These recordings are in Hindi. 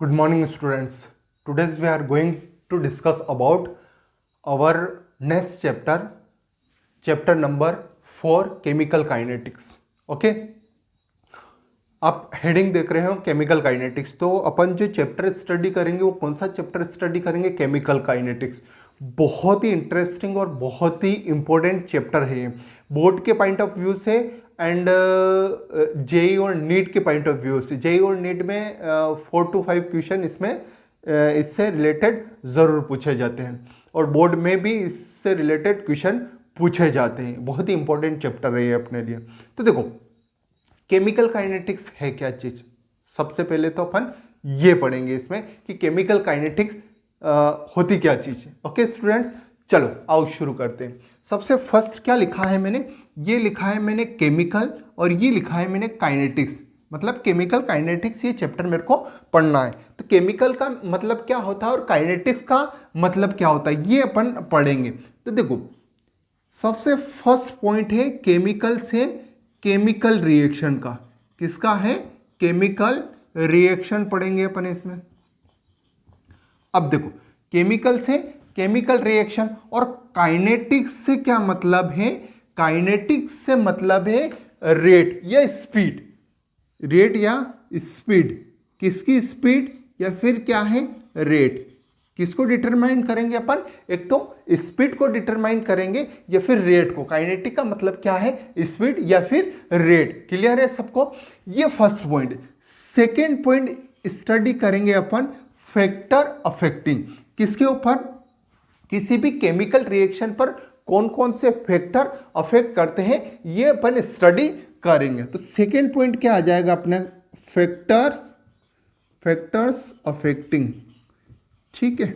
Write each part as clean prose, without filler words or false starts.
Good morning, students. Today we are going to discuss about our next chapter number 4, chemical kinetics. Okay? आप हेडिंग देख रहे हो केमिकल काइनेटिक्स। तो अपन जो चैप्टर स्टडी करेंगे वो कौन सा चैप्टर स्टडी करेंगे? Chemical kinetics. बहुत ही इंटरेस्टिंग और बहुत ही इंपॉर्टेंट चैप्टर है ये, बोर्ड के पॉइंट ऑफ व्यू से एंड जेई और नीट के पॉइंट ऑफ व्यू से। जेई और नीट में 4 to 5 क्वेश्चन इसमें इससे रिलेटेड ज़रूर पूछे जाते हैं और बोर्ड में भी इससे रिलेटेड क्वेश्चन पूछे जाते हैं। बहुत ही इंपॉर्टेंट चैप्टर है ये अपने लिए। तो देखो, केमिकल काइनेटिक्स है क्या चीज? सबसे पहले तो अपन ये पढ़ेंगे इसमें कि केमिकल काइनेटिक्स होती क्या चीज है। ओके स्टूडेंट्स, चलो आओ शुरू करते हैं। सबसे फर्स्ट क्या लिखा है मैंने? ये लिखा है मैंने केमिकल और ये लिखा है मैंने काइनेटिक्स। मतलब केमिकल काइनेटिक्स ये चैप्टर मेरे को पढ़ना है। तो केमिकल का मतलब क्या होता है और काइनेटिक्स का मतलब क्या होता है ये अपन पढ़ेंगे। तो देखो, सबसे फर्स्ट पॉइंट है केमिकल से केमिकल रिएक्शन का। किसका है? केमिकल रिएक्शन पढ़ेंगे अपन इसमें। अब देखो, केमिकल से केमिकल रिएक्शन और काइनेटिक्स से क्या मतलब है? काइनेटिक्स से मतलब है रेट या स्पीड। रेट या स्पीड, किसकी स्पीड या फिर क्या है? रेट। किसको डिटरमाइन करेंगे अपन? एक तो स्पीड को डिटरमाइन करेंगे या फिर रेट को। काइनेटिक का मतलब क्या है? स्पीड या फिर रेट। क्लियर है सबको? ये first point. Second point study करेंगे अपन फैक्टर अफेक्टिंग। किसके ऊपर? किसी भी केमिकल रिएक्शन पर कौन कौन से फैक्टर अफेक्ट करते हैं ये अपन स्टडी करेंगे। तो सेकेंड पॉइंट क्या आ जाएगा अपने? Factors affecting. ठीक है,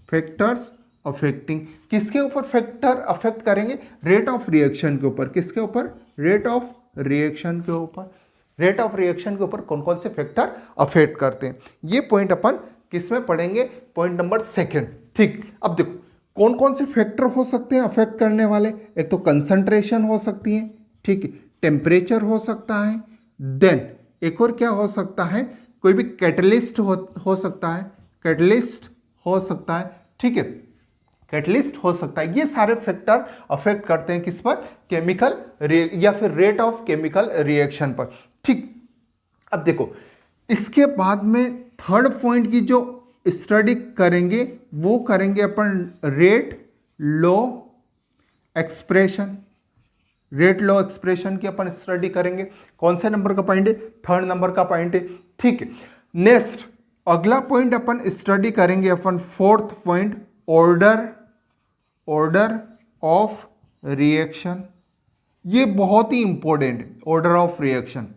फैक्टर्स अफेक्टिंग। किसके ऊपर फैक्टर अफेक्ट करेंगे? रेट ऑफ रिएक्शन के ऊपर। किसके ऊपर? रेट ऑफ रिएक्शन के ऊपर। रेट ऑफ रिएक्शन के ऊपर कौन कौन से फैक्टर अफेक्ट करते हैं ये पॉइंट अपन किसमें पढ़ेंगे? Point number second. ठीक, अब देखो कौन कौन से फैक्टर हो सकते हैं अफेक्ट करने वाले। एक तो कंसंट्रेशन हो सकती है, ठीक है, टेम्परेचर हो सकता है, देन एक और क्या हो सकता है? कोई भी कैटलिस्ट हो सकता है, कैटलिस्ट हो सकता है, ठीक है, कैटलिस्ट हो सकता है। ये सारे फैक्टर अफेक्ट करते हैं किस पर? केमिकल या फिर रेट ऑफ केमिकल रिएक्शन पर। ठीक, अब देखो इसके बाद में थर्ड पॉइंट की जो स्टडी करेंगे वो करेंगे अपन rate law expression. Rate law expression की अपन स्टडी करेंगे। कौन से नंबर का पॉइंट है? थर्ड नंबर का पॉइंट है। ठीक है, नेक्स्ट अगला पॉइंट अपन स्टडी करेंगे अपन fourth point, order of reaction. ये बहुत ही इंपॉर्टेंट है, order of reaction.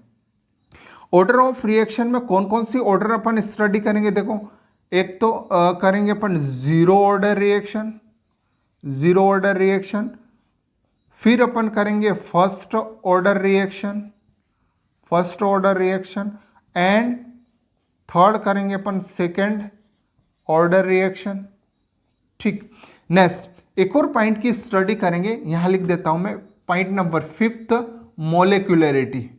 Order of reaction में कौन कौन सी ऑर्डर अपन स्टडी करेंगे? देखो, एक तो करेंगे अपन जीरो ऑर्डर रिएक्शन, फिर अपन करेंगे first order reaction and third करेंगे अपन सेकेंड ऑर्डर रिएक्शन। ठीक, नेक्स्ट एक और पॉइंट की स्टडी करेंगे, यहां लिख देता हूं मैं, पॉइंट नंबर फिफ्थ, मोलेक्युलरिटी।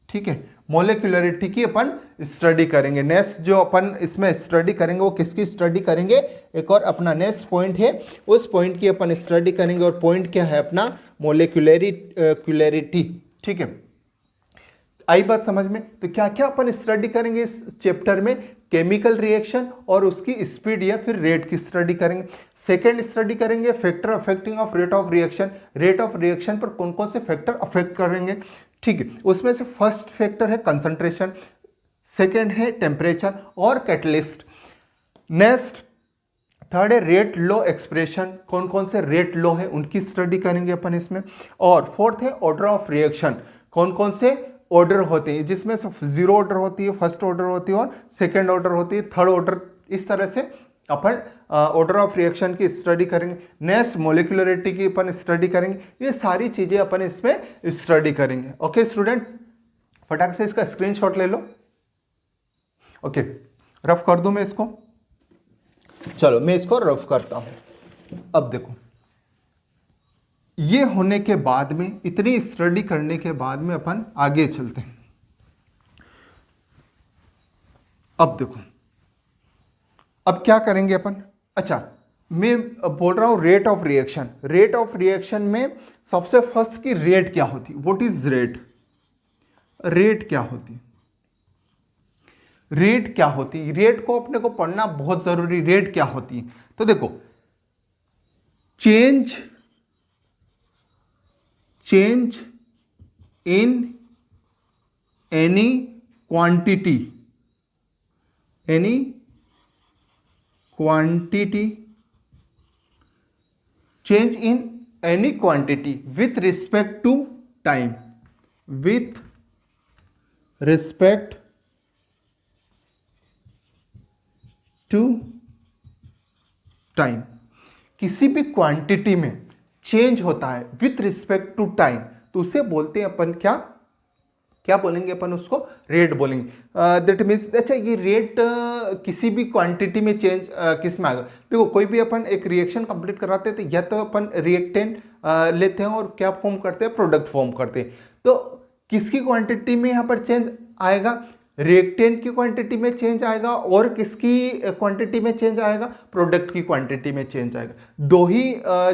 ठीक है, मोलेक्युलरिटी की अपन स्टडी करेंगे। नेक्स्ट जो अपन इसमें स्टडी करेंगे वो किसकी स्टडी करेंगे? एक और अपना नेक्स्ट पॉइंट है, उस पॉइंट की अपन स्टडी करेंगे और पॉइंट क्या है अपना? मोलेक्युलरिटी। ठीक है, आई बात समझ में? तो क्या क्या अपन स्टडी करेंगे इस चैप्टर में? केमिकल रिएक्शन और उसकी स्पीड या फिर रेट की स्टडी करेंगे। सेकेंड स्टडी करेंगे factor affecting of rate of reaction. Rate of reaction पर कौन कौन से फैक्टर अफेक्ट करेंगे? ठीक है, उसमें से फर्स्ट फैक्टर है कंसंट्रेशन, सेकेंड है टेम्परेचर और कैटलिस्ट। नेक्स्ट थर्ड है रेट लॉ एक्सप्रेशन। कौन कौन से रेट लॉ है उनकी स्टडी करेंगे अपन इसमें। और फोर्थ है ऑर्डर ऑफ रिएक्शन। कौन कौन से ऑर्डर होते हैं जिसमें से जीरो ऑर्डर होती है, फर्स्ट ऑर्डर होती है और सेकेंड ऑर्डर होती है, थर्ड ऑर्डर। इस तरह से अपन ऑर्डर ऑफ रिएक्शन की स्टडी करेंगे। नेक्स्ट मोलिकुलरिटी की अपन स्टडी करेंगे। ये सारी चीजें अपन इसमें स्टडी करेंगे। ओके स्टूडेंट, फटाक से इसका स्क्रीनशॉट ले लो। ओके, रफ कर दूं मैं इसको। चलो मैं इसको रफ करता हूं। अब देखो, ये होने के बाद में, इतनी स्टडी करने के बाद में अपन आगे चलते हैं। अब देखो, अब क्या करेंगे अपन। अच्छा, मैं बोल रहा हूँ rate of reaction. Rate of reaction में सबसे फर्स्ट की रेट क्या होती, व्हाट इज रेट, रेट क्या होती, रेट क्या होती, रेट को अपने को पढ़ना बहुत जरूरी। रेट क्या होती है, तो देखो, change change in any quantity, any quantity, change in any quantity with respect to time, with respect to time. किसी भी क्वांटिटी में चेंज होता है विथ रिस्पेक्ट टू टाइम, तो उसे बोलते हैं अपन क्या, क्या बोलेंगे अपन उसको, रेट बोलेंगे। दैट मीन्स, अच्छा ये रेट किसी भी क्वांटिटी में चेंज किस में आएगा। देखो, कोई भी अपन एक रिएक्शन कंप्लीट कराते हैं तो या तो अपन रिएक्टेंट लेते हैं और क्या फॉर्म करते हैं, प्रोडक्ट फॉर्म करते हैं। तो किसकी क्वांटिटी में यहाँ पर चेंज आएगा, रिएक्टेंट की क्वांटिटी में चेंज आएगा, और किसकी क्वांटिटी में चेंज आएगा, प्रोडक्ट की क्वांटिटी में चेंज आएगा। दो ही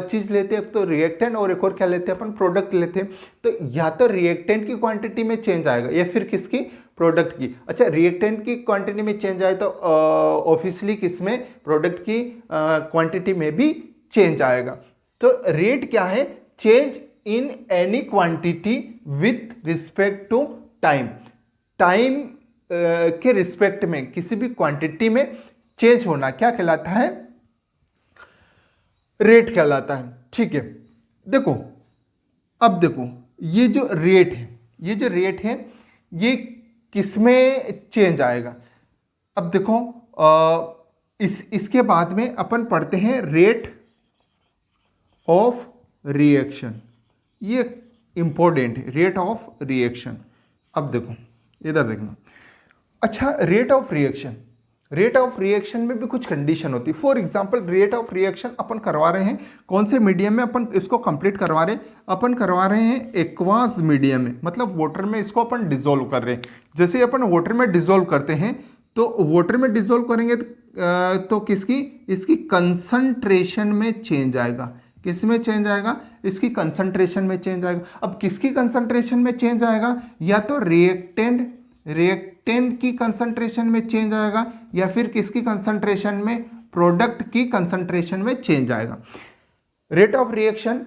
चीज़ लेते हैं, तो रिएक्टेंट और एक और क्या लेते हैं अपन, प्रोडक्ट लेते हैं। तो या तो रिएक्टेंट की क्वांटिटी में चेंज आएगा या फिर किसकी, प्रोडक्ट की। अच्छा, रिएक्टेंट की क्वांटिटी में चेंज आए तो ऑब्वियसली किसमें, प्रोडक्ट की क्वांटिटी में भी चेंज आएगा। तो रेट क्या है, change in any quantity with respect to time, time के रिस्पेक्ट में किसी भी क्वांटिटी में चेंज होना क्या कहलाता है, रेट कहलाता है। ठीक है, देखो, अब देखो ये जो रेट है, ये जो रेट है ये किसमें चेंज आएगा। अब देखो इसके बाद में अपन पढ़ते हैं रेट ऑफ रिएक्शन, ये इंपॉर्टेंट है, रेट ऑफ रिएक्शन। अब देखो इधर देखना। अच्छा, rate of reaction, rate of reaction में भी कुछ कंडीशन होती है। For example, rate of reaction अपन करवा रहे हैं कौन से मीडियम में, अपन इसको कंप्लीट करवा रहे हैं, अपन करवा रहे हैं एक्वास मीडियम में, मतलब वाटर में इसको अपन डिजोल्व कर रहे हैं। जैसे अपन वाटर में डिजोल्व करते हैं, तो वाटर में डिजोल्व करेंगे तो किसकी, इसकी कंसंट्रेशन में चेंज आएगा। किस में चेंज आएगा, इसकी कंसंट्रेशन में चेंज आएगा। अब किसकी कंसंट्रेशन में चेंज आएगा, या तो रिएक्टेंट की कंसंट्रेशन में चेंज आएगा, या फिर किसकी कंसंट्रेशन में, प्रोडक्ट की कंसंट्रेशन में चेंज आएगा। रेट ऑफ रिएक्शन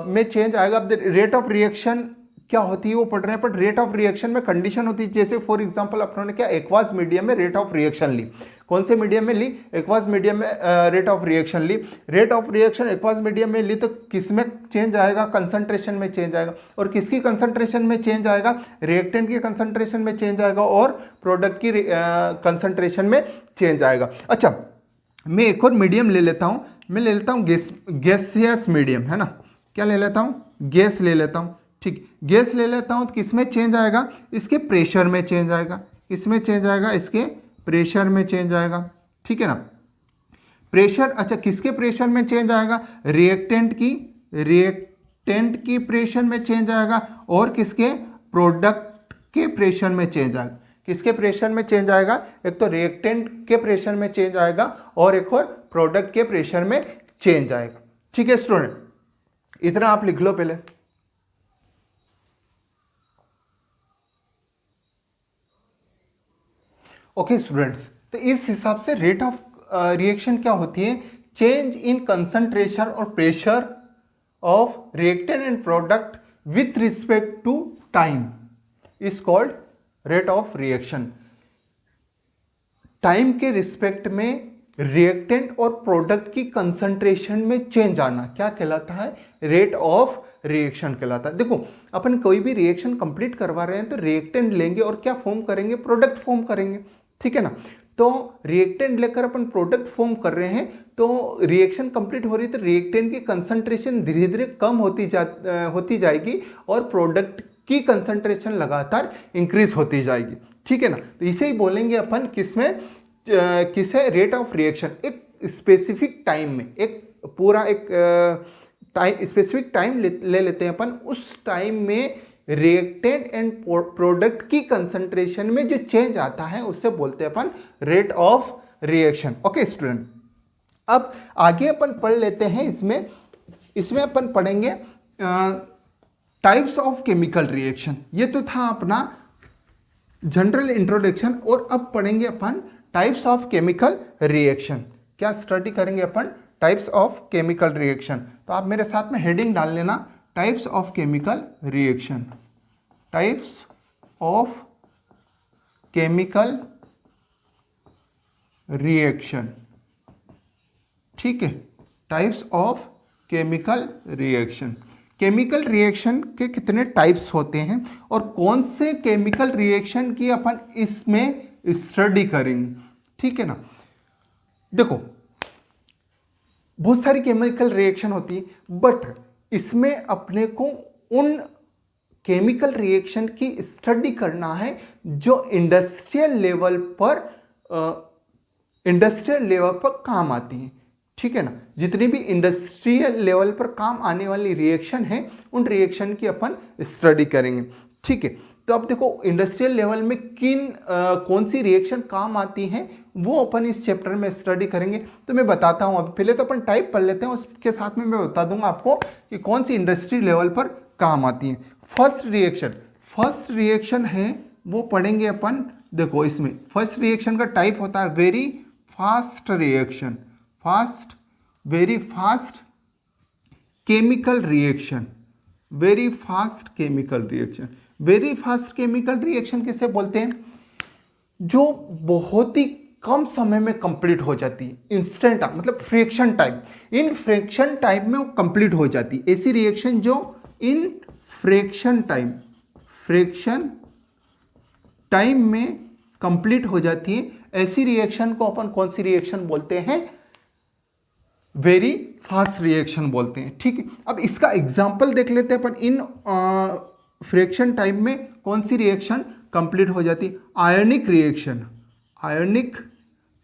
में चेंज आएगा। अब रेट ऑफ रिएक्शन क्या होती है वो पढ़ रहे हैं, बट रेट ऑफ रिएक्शन में कंडीशन होती है। जैसे फॉर एग्जांपल अपनों ने क्या, एक्वास मीडियम में रेट ऑफ रिएक्शन ली, कौन से मीडियम में ली, एक्वास मीडियम में रेट ऑफ रिएक्शन ली। Rate of reaction aqueous medium में ली तो किस में चेंज आएगा, कंसंट्रेशन में चेंज आएगा। और किसकी कंसंट्रेशन में चेंज आएगा, रिएक्टेंट की कंसंट्रेशन में चेंज आएगा और प्रोडक्ट की कंसंट्रेशन में चेंज आएगा। अच्छा, मैं एक और मीडियम ले लेता हूँ, मैं ले लेता हूँ गैसियस मीडियम, है ना, क्या ले लेता हूँ, गैस ले लेता हूँ। ठीक, गैस ले लेता हूँ तो किसमें चेंज आएगा, इसके प्रेशर में चेंज आएगा। इसमें चेंज आएगा, इसके प्रेशर में चेंज आएगा। ठीक है ना, प्रेशर, अच्छा किसके प्रेशर में चेंज आएगा, रिएक्टेंट की प्रेशर में चेंज आएगा, और किसके, प्रोडक्ट के प्रेशर में चेंज आएगा। किसके प्रेशर में चेंज आएगा, एक तो रिएक्टेंट के प्रेशर में चेंज आएगा और एक और प्रोडक्ट के प्रेशर में चेंज आएगा। ठीक है स्टूडेंट, इतना आप लिख लो पहले। ओके स्टूडेंट्स, तो इस हिसाब से रेट ऑफ रिएक्शन क्या होती है, चेंज इन कंसंट्रेशन और pressure of reactant and product with respect to time is called rate of reaction. Time के रिस्पेक्ट में रिएक्टेंट और प्रोडक्ट की कंसंट्रेशन में चेंज आना क्या कहलाता है, रेट ऑफ रिएक्शन कहलाता है। देखो, अपन कोई भी रिएक्शन कंप्लीट करवा रहे हैं तो रिएक्टेंट लेंगे और क्या फॉर्म करेंगे, प्रोडक्ट फॉर्म करेंगे। ठीक है ना, तो रिएक्टेंट लेकर अपन प्रोडक्ट फॉर्म कर रहे हैं, तो रिएक्शन कंप्लीट हो रही है तो रिएक्टेंट की कंसंट्रेशन धीरे धीरे कम होती जाएगी और प्रोडक्ट की कंसंट्रेशन लगातार इंक्रीज होती जाएगी। ठीक है ना, तो इसे ही बोलेंगे अपन किसमें, किसे, रेट ऑफ रिएक्शन। एक स्पेसिफिक टाइम में, एक पूरा एक टाइम, स्पेसिफिक टाइम ले लेते हैं अपन, उस टाइम में रिएक्टेंट एंड प्रोडक्ट की कंसंट्रेशन में जो चेंज आता है उससे बोलते हैं अपन rate of reaction. Okay student, अब आगे अपन पढ़ लेते हैं। इसमें अपन पढ़ेंगे टाइप्स ऑफ केमिकल रिएक्शन। ये तो था अपना जनरल इंट्रोडक्शन, और अब पढ़ेंगे अपन टाइप्स ऑफ केमिकल रिएक्शन। क्या स्टडी करेंगे अपन? Types of chemical reaction. तो आप मेरे साथ में हेडिंग डाल लेना, types of chemical reaction. Types of chemical reaction, ठीक है। Types of chemical reaction. Chemical reaction के कितने टाइप्स होते हैं और कौन से केमिकल रिएक्शन की अपन इसमें स्टडी करेंगे, ठीक है ना। देखो, बहुत सारी केमिकल रिएक्शन होती है, बट इसमें अपने को उन केमिकल रिएक्शन की स्टडी करना है जो इंडस्ट्रियल लेवल पर काम आती हैं, ठीक है ना। जितनी भी इंडस्ट्रियल लेवल पर काम आने वाली रिएक्शन है उन रिएक्शन की अपन स्टडी करेंगे, ठीक है। तो अब देखो, इंडस्ट्रियल लेवल में कौन सी रिएक्शन काम आती हैं वो अपन इस चैप्टर में स्टडी करेंगे। तो मैं बताता हूँ। अब पहले तो अपन टाइप पढ़ लेते हैं, उसके साथ में मैं बता दूंगा आपको कि कौन सी इंडस्ट्री लेवल पर काम आती हैं। फर्स्ट रिएक्शन है वो पढ़ेंगे अपन। देखो, इसमें फर्स्ट रिएक्शन का टाइप होता है very fast reaction, very fast chemical reaction. Very fast chemical reaction किसे बोलते हैं? जो बहुत ही कम समय में कंप्लीट हो जाती है, इंस्टेंट, मतलब फ्रिक्शन टाइम। इन फ्रिक्शन टाइम में वो कंप्लीट हो जाती है। ऐसी रिएक्शन जो इन फ्रिक्शन टाइम में कंप्लीट हो जाती है, ऐसी रिएक्शन को अपन कौन सी रिएक्शन बोलते हैं? वेरी फास्ट रिएक्शन बोलते हैं, ठीक है। अब इसका एग्जाम्पल देख लेते हैं अपन। इन फ्रिक्शन टाइम में कौन सी रिएक्शन कंप्लीट हो जाती है? आयनिक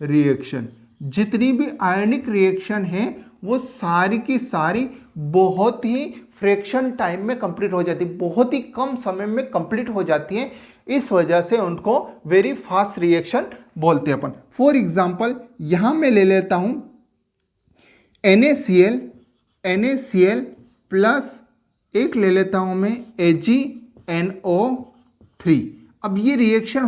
रिएक्शन। जितनी भी आयनिक रिएक्शन है वो सारी की सारी बहुत ही फ्रिक्शन टाइम में कंप्लीट हो जाती है, बहुत ही कम समय में कंप्लीट हो जाती है। इस वजह से उनको वेरी फास्ट रिएक्शन बोलते हैं अपन। फॉर एग्जाम्पल, यहां मैं ले लेता हूं NaCl प्लस एक ले लेता हूं मैं AgNO3। अब ये रिएक्शन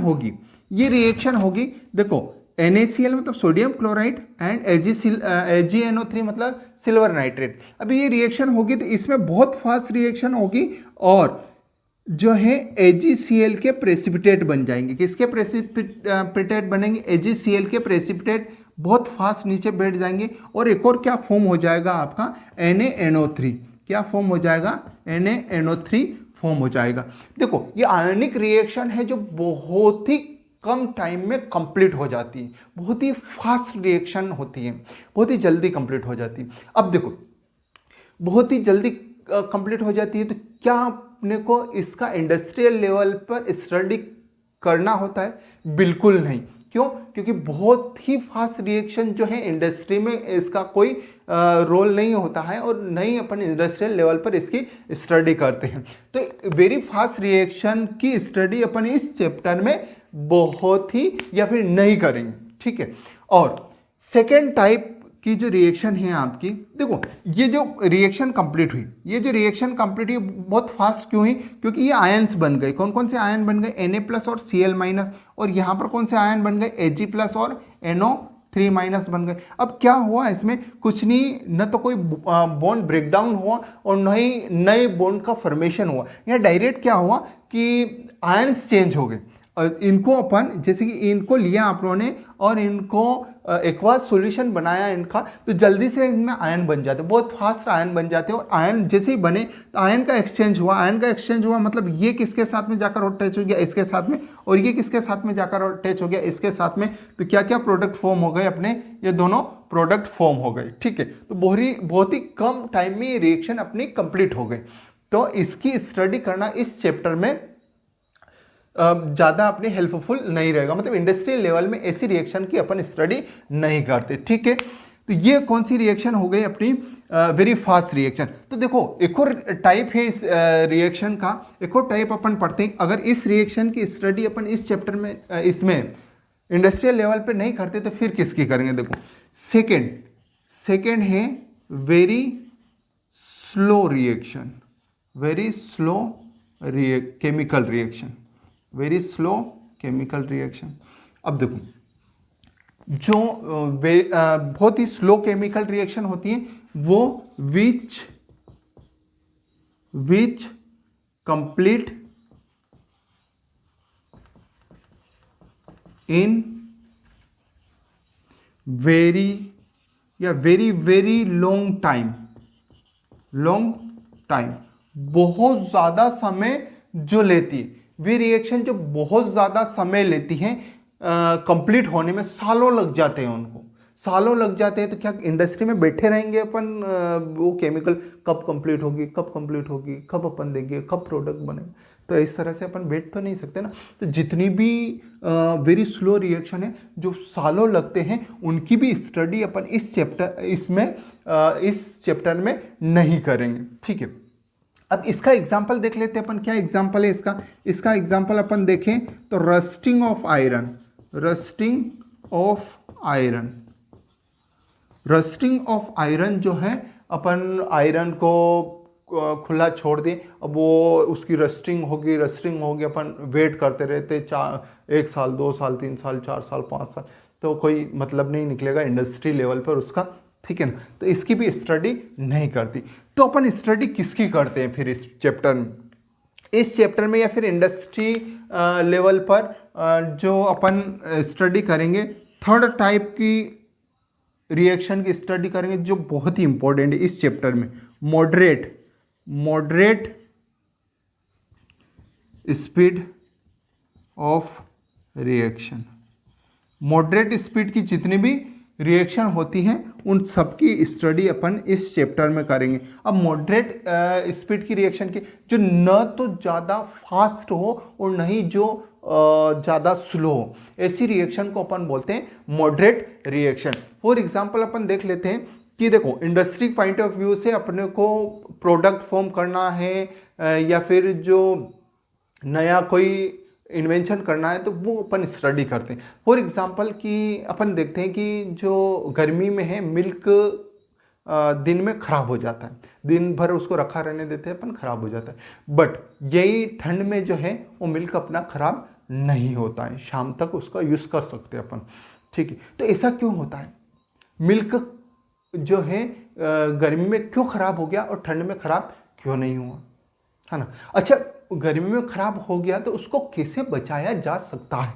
होगी। देखो, NaCl मतलब सोडियम क्लोराइड एंड AgNO3 मतलब सिल्वर नाइट्रेट। अब ये रिएक्शन होगी तो इसमें बहुत फास्ट रिएक्शन होगी और जो है AgCl के प्रेसिपिटेट बन जाएंगे। किसके प्रेसिपिटेट बनेंगे? AgCl के प्रेसिपिटेट बहुत फास्ट नीचे बैठ जाएंगे और एक और क्या फॉर्म हो जाएगा आपका? NaNO3। क्या फॉर्म हो जाएगा? NaNO3 फॉर्म हो जाएगा। देखो, ये आयनिक रिएक्शन है जो बहुत ही कम टाइम में कंप्लीट हो जाती है, बहुत ही फास्ट रिएक्शन होती है, बहुत ही जल्दी कंप्लीट हो जाती है। अब देखो, बहुत ही जल्दी कंप्लीट हो जाती है तो क्या अपने को इसका इंडस्ट्रियल लेवल पर स्टडी करना होता है? बिल्कुल नहीं। क्यों? क्योंकि बहुत ही फास्ट रिएक्शन जो है इंडस्ट्री में इसका कोई रोल नहीं होता है और नहीं अपन इंडस्ट्रियल लेवल पर इसकी स्टडी करते हैं। तो वेरी फास्ट रिएक्शन की स्टडी अपन इस चैप्टर में बहुत ही या फिर नहीं करेंगे, ठीक है। और सेकेंड टाइप की जो रिएक्शन है आपकी, देखो, ये जो रिएक्शन कंप्लीट हुई बहुत फास्ट क्यों हुई? क्योंकि ये आयन्स बन गए। कौन कौन से आयन बन गए? Na+ और Cl-, और यहाँ पर कौन से आयन बन गए? Ag+ और NO3- बन गए। अब क्या हुआ इसमें? कुछ नहीं, न तो कोई बॉन्ड ब्रेकडाउन हुआ और न ही नए बॉन्ड का फॉर्मेशन हुआ। यहाँ डायरेक्ट क्या हुआ कि आयन्स चेंज हो गए। इनको अपन, जैसे कि इनको लिया आप लोगों ने और इनको एक्वा सॉल्यूशन बनाया इनका, तो जल्दी से इनमें आयन बन जाते हैं, बहुत फास्ट आयन बन जाते हैं। और आयन जैसे ही बने तो आयन का एक्सचेंज हुआ, मतलब ये किसके साथ में जाकर अटैच हो गया? इसके साथ में, और ये किसके साथ में जाकर अटैच हो गया? इसके साथ में। तो क्या क्या प्रोडक्ट फॉर्म हो गए अपने? ये दोनों प्रोडक्ट फॉर्म हो गए, ठीक है। तो बहुत ही कम टाइम में ये रिएक्शन अपनी कंप्लीट हो गई। तो इसकी स्टडी करना इस चैप्टर में ज़्यादा अपने हेल्पफुल नहीं रहेगा, मतलब इंडस्ट्रियल लेवल में ऐसी रिएक्शन की अपन स्टडी नहीं करते, ठीक है। तो ये कौन सी रिएक्शन हो गई अपनी? Very fast reaction. तो देखो एक और टाइप है इस रिएक्शन का, एक और टाइप अपन पढ़ते हैं। अगर इस रिएक्शन की स्टडी अपन इस चैप्टर में इसमें इंडस्ट्रियल लेवल पे नहीं करते तो फिर किसकी करेंगे? देखो सेकेंड है very slow reaction, very slow chemical reaction, very slow chemical reaction. अब देखो जो बहुत ही स्लो केमिकल रिएक्शन होती है वो which complete in very very long time, बहुत ज़्यादा समय जो लेती है, वे रिएक्शन जो बहुत ज़्यादा समय लेती हैं कंप्लीट होने में, सालों लग जाते हैं, उनको सालों लग जाते हैं। तो क्या इंडस्ट्री में बैठे रहेंगे अपन वो केमिकल कब कंप्लीट होगी, कब अपन देंगे, कब प्रोडक्ट बनेगा? तो इस तरह से अपन बैठ तो नहीं सकते ना। तो जितनी भी वेरी स्लो रिएक्शन है जो सालों लगते हैं, उनकी भी स्टडी अपन इस चैप्टर में नहीं करेंगे। ठीक है, अब इसका एग्जाम्पल देख लेते हैं अपन। क्या एग्जाम्पल है इसका एग्जाम्पल अपन देखें तो रस्टिंग ऑफ आयरन जो है, अपन आयरन को खुला छोड़ दें, अब वो उसकी रस्टिंग होगी, अपन वेट करते रहते 1 साल 2 साल 3 साल 4 साल 5 साल, तो कोई मतलब नहीं निकलेगा इंडस्ट्री लेवल पर उसका। ठीक है ना, तो इसकी भी स्टडी नहीं करती। तो अपन स्टडी किसकी करते हैं फिर इस चैप्टर में या फिर इंडस्ट्री लेवल पर जो अपन स्टडी करेंगे, थर्ड टाइप की रिएक्शन की स्टडी करेंगे जो बहुत ही इंपॉर्टेंट है इस चैप्टर में, moderate speed of reaction. Moderate speed की जितनी भी रिएक्शन होती हैं उन सब की स्टडी अपन इस चैप्टर में करेंगे। अब मॉडरेट स्पीड की रिएक्शन की जो न तो ज़्यादा फास्ट हो और न ही जो ज़्यादा स्लो हो, ऐसी रिएक्शन को अपन बोलते हैं मॉडरेट रिएक्शन। फॉर एग्जांपल अपन देख लेते हैं कि देखो इंडस्ट्री पॉइंट ऑफ व्यू से अपने को प्रोडक्ट फॉर्म करना है या फिर जो नया कोई इन्वेंशन करना है तो वो अपन स्टडी करते हैं। फॉर एग्जांपल कि अपन देखते हैं कि जो गर्मी में है मिल्क दिन में ख़राब हो जाता है, दिन भर उसको रखा रहने देते हैं अपन, ख़राब हो जाता है। बट यही ठंड में जो है वो मिल्क अपना ख़राब नहीं होता है, शाम तक उसका यूज़ कर सकते हैं अपन। ठीक है, तो ऐसा क्यों होता है? मिल्क जो है गर्मी में क्यों ख़राब हो गया और ठंड में ख़राब क्यों नहीं हुआ, है ना? अच्छा, गर्मी में ख़राब हो गया तो उसको कैसे बचाया जा सकता है,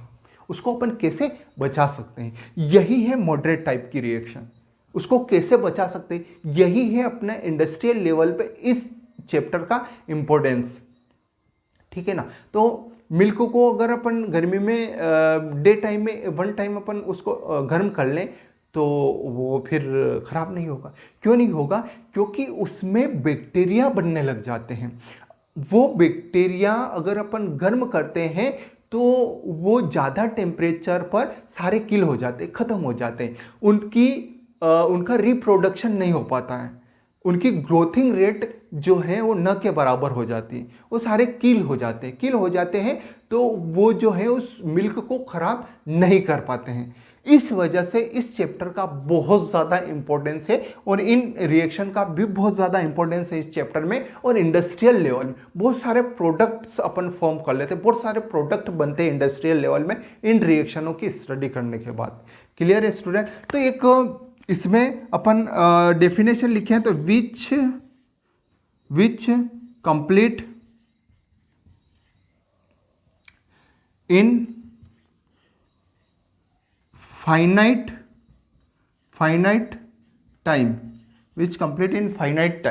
उसको अपन कैसे बचा सकते हैं? यही है मॉडरेट टाइप की रिएक्शन, उसको कैसे बचा सकते हैं, यही है अपने इंडस्ट्रियल लेवल पे इस चैप्टर का इम्पोर्टेंस। ठीक है ना, तो मिल्क को अगर अपन गर्मी में डे टाइम में 1 टाइम अपन उसको गर्म कर लें तो वो फिर ख़राब नहीं होगा। क्यों नहीं होगा? क्योंकि उसमें बैक्टीरिया बनने लग जाते हैं। वो बैक्टीरिया अगर अपन गर्म करते हैं तो वो ज़्यादा टेम्परेचर पर सारे किल हो जाते हैं, ख़त्म हो जाते हैं, उनका रिप्रोडक्शन नहीं हो पाता है, उनकी ग्रोथिंग रेट जो है वो न के बराबर हो जाती है, वो सारे किल हो जाते हैं तो वो जो है उस मिल्क को ख़राब नहीं कर पाते हैं। इस वजह से इस चैप्टर का बहुत ज़्यादा इंपॉर्टेंस है और इन रिएक्शन का भी बहुत ज़्यादा इंपॉर्टेंस है इस चैप्टर में। और इंडस्ट्रियल लेवल में बहुत सारे प्रोडक्ट्स अपन फॉर्म कर लेते हैं, बहुत सारे प्रोडक्ट बनते हैं इंडस्ट्रियल लेवल में इन रिएक्शनों की स्टडी करने के बाद। क्लियर है स्टूडेंट? तो एक इसमें अपन डेफिनेशन लिखे हैं तो which complete in finite time, which complete in finite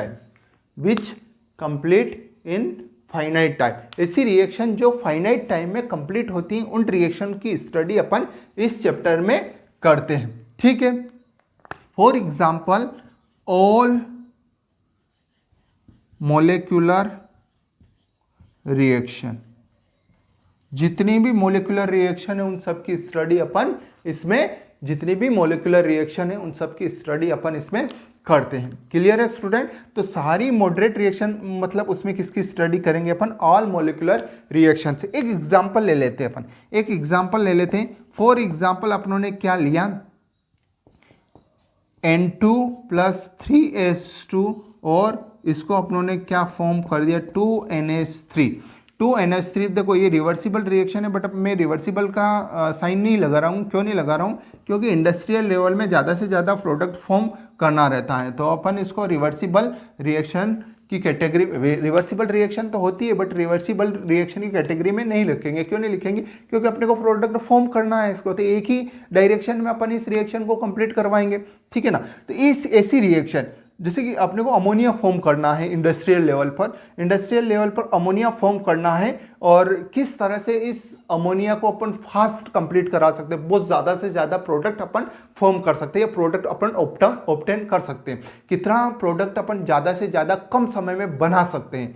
time, ऐसी रिएक्शन जो फाइनाइट टाइम में कंप्लीट होती हैं उन रिएक्शन की स्टडी अपन इस चैप्टर में करते हैं। ठीक है, for example all molecular reaction, जितनी भी मोलिकुलर रिएक्शन है उन सब की स्टडी अपन इसमें, जितनी भी मोलिकुलर रिएक्शन है उन सब की स्टडी अपन इसमें करते हैं। क्लियर है स्टूडेंट? तो सारी मॉडरेट रिएक्शन मतलब उसमें किसकी स्टडी करेंगे अपन? ऑल मॉलिक्यूलर रिएक्शन से। एक एग्जांपल ले लेते हैं अपन, एक एग्जांपल ले लेते हैं। फॉर एग्जांपल अपनों ने क्या लिया, N2 + 3H2 और इसको अपनों ने क्या फॉर्म कर दिया, 2NH3। 2NH3 देखो ये रिवर्सिबल रिएक्शन है, बट अब मैं रिवर्सिबल का साइन नहीं लगा रहा हूँ। क्यों नहीं लगा रहा हूँ? क्योंकि इंडस्ट्रियल लेवल में ज़्यादा से ज़्यादा प्रोडक्ट फॉर्म करना रहता है, तो अपन इसको रिवर्सिबल रिएक्शन की कैटेगरी, रिवर्सिबल रिएक्शन तो होती है बट रिवर्सिबल रिएक्शन की कैटेगरी में नहीं लिखेंगे। क्यों नहीं लिखेंगे? क्योंकि अपने को प्रोडक्ट फॉर्म करना है इसको, तो एक ही डायरेक्शन में अपन इस रिएक्शन को कंप्लीट करवाएंगे, ठीक है ना। तो इस ऐसी रिएक्शन जैसे कि अपने को अमोनिया फॉर्म करना है इंडस्ट्रियल लेवल पर, इंडस्ट्रियल लेवल पर अमोनिया फॉर्म करना है, और किस तरह से इस अमोनिया को अपन फास्ट कंप्लीट करा सकते हैं, बहुत ज़्यादा से ज़्यादा प्रोडक्ट अपन फॉर्म कर सकते हैं या प्रोडक्ट अपन ऑब्टेन कर सकते हैं, कितना प्रोडक्ट अपन ज़्यादा से ज़्यादा कम समय में बना सकते हैं,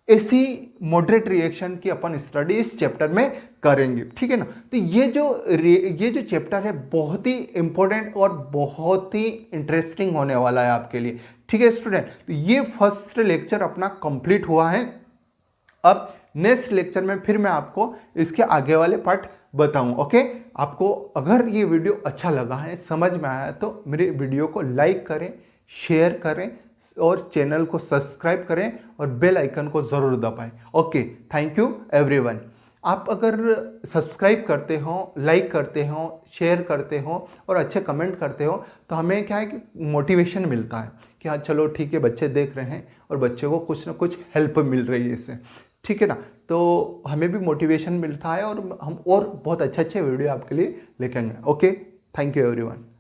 ऐसी मॉडरेट रिएक्शन की अपन स्टडी इस चैप्टर में करेंगे, ठीक है ना। तो ये जो चैप्टर है बहुत ही इंपॉर्टेंट और बहुत ही इंटरेस्टिंग होने वाला है आपके लिए, ठीक है स्टूडेंट। तो ये फर्स्ट लेक्चर अपना कंप्लीट हुआ है। अब नेक्स्ट लेक्चर में फिर मैं आपको इसके आगे वाले पार्ट बताऊं, ओके। आपको अगर ये वीडियो अच्छा लगा है, समझ में आया, तो मेरे वीडियो को लाइक करें, शेयर करें और चैनल को सब्सक्राइब करें और बेल आइकन को ज़रूर दबाएं। Okay, thank you everyone. आप अगर सब्सक्राइब करते हो, लाइक करते हो, शेयर करते हो और अच्छे कमेंट करते हो, तो हमें क्या है कि मोटिवेशन मिलता है कि हाँ चलो ठीक है, बच्चे देख रहे हैं और बच्चे को कुछ ना कुछ हेल्प मिल रही है इससे, ठीक है ना। तो हमें भी मोटिवेशन मिलता है और हम और बहुत अच्छे वीडियो आपके लिए लेके आएंगे। Okay, thank you everyone.